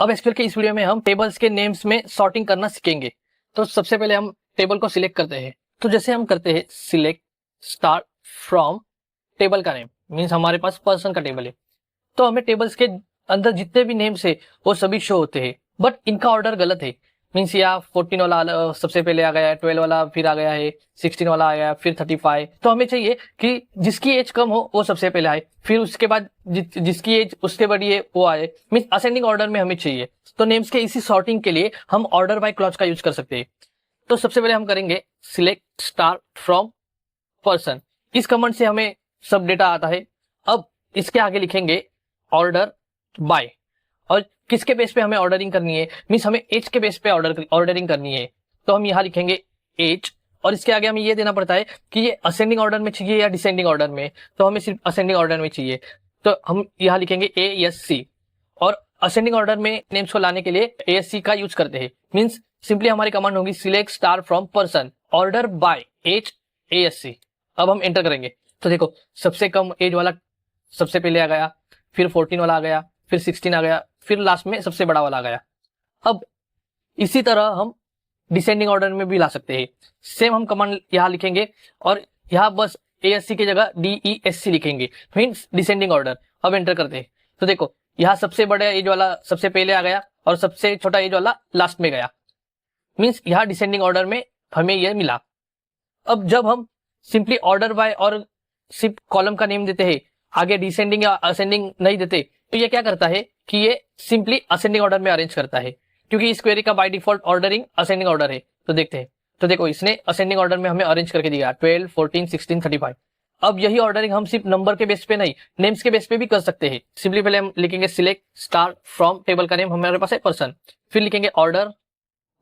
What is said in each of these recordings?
अब एसक्यूएल के इस वीडियो में हम टेबल्स के नेम्स में सॉर्टिंग करना सीखेंगे। तो सबसे पहले हम टेबल को सिलेक्ट करते हैं। तो जैसे हम करते हैं सिलेक्ट स्टार्ट फ्रॉम टेबल का नेम, मीन्स हमारे पास पर्सन का टेबल है, तो हमें टेबल्स के अंदर जितने भी नेम्स है वो सभी शो होते हैं, बट इनका ऑर्डर गलत है। मीन्स यहाँ 14 वाला सबसे पहले आ गया है, 12 वाला फिर आ गया है, 16 वाला आ गया, फिर 35। तो हमें चाहिए कि जिसकी एज कम हो वो सबसे पहले आए, फिर उसके बाद जिसकी एज उससे बड़ी है वो आए। मीन्स असेंडिंग ऑर्डर में हमें चाहिए। तो नेम्स के इसी सॉर्टिंग के लिए हम ऑर्डर बाय क्लॉज का यूज कर सकते हैं। तो सबसे पहले हम करेंगे सिलेक्ट स्टार फ्रॉम पर्सन। इस कमांड से हमें सब डेटा आता है। अब इसके आगे लिखेंगे ऑर्डर बाय, और किसके बेस पे हमें ऑर्डरिंग करनी है, मीन्स हमें एज के बेस पे ऑर्डरिंग करनी है। तो हम यहाँ लिखेंगे एज, और इसके आगे हमें ये देना पड़ता है कि ये असेंडिंग ऑर्डर में चाहिए या डिसेंडिंग ऑर्डर में। तो हमें सिर्फ असेंडिंग ऑर्डर में चाहिए, तो हम यहाँ लिखेंगे ASC। और असेंडिंग ऑर्डर में नेम्स को लाने के लिए ASC का यूज करते हैं। मीन्स सिंपली हमारी कमांड होगी select star from person order by age ASC। अब हम एंटर करेंगे तो देखो सबसे कम एज वाला सबसे पहले आ गया, फिर 14 वाला आ गया, फिर 16 आ गया, फिर लास्ट में सबसे बड़ा वाला आ गया। अब इसी तरह हम डिसेंडिंग ऑर्डर में भी ला सकते हैं। सेम हम कमांड यहाँ लिखेंगे और यहाँ बस ASC की जगह DESC लिखेंगे, मीन्स डिसेंडिंग ऑर्डर। अब एंटर करते हैं तो देखो यहाँ सबसे बड़ा एज वाला सबसे पहले आ गया और सबसे छोटा एज वाला लास्ट में गया, मीन्स यहाँ डिसेंडिंग ऑर्डर में हमें यह मिला। अब जब हम सिंपली ऑर्डर बाय और सिर्फ कॉलम का नेम देते हैं, आगे डिसेंडिंग या असेंडिंग नहीं देते, तो ये क्या करता है कि ये सिंपली असेंडिंग ऑर्डर में अरेंज करता है, क्योंकि इस क्वेरी का by default ordering ascending order है। तो देखते हैं, तो देखो इसने असेंडिंग ऑर्डर में हमें अरेंज करके दिया 12, 14, 16, 35। अब यही ऑर्डरिंग हम सिर्फ नंबर के बेस पे नहीं, नेम्स के बेस पे भी कर सकते हैं। सिंपली पहले हम लिखेंगे सिलेक्ट स्टार फ्रॉम टेबल का नेम हमारे पास है पर्सन, फिर लिखेंगे ऑर्डर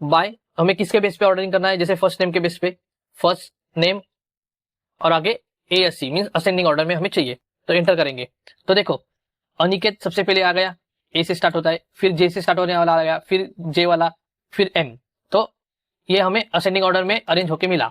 बाय, हमें किसके बेस पे ऑर्डरिंग करना है, जैसे फर्स्ट नेम के बेस पे फर्स्ट नेम, और आगे ASC मीन्स असेंडिंग ऑर्डर में हमें चाहिए। तो एंटर करेंगे तो देखो अनिकेत सबसे पहले आ गया, A से स्टार्ट होता है, फिर J से स्टार्ट होने वाला आ गया, फिर J वाला, फिर M। तो ये हमें असेंडिंग ऑर्डर में अरेंज होके मिला।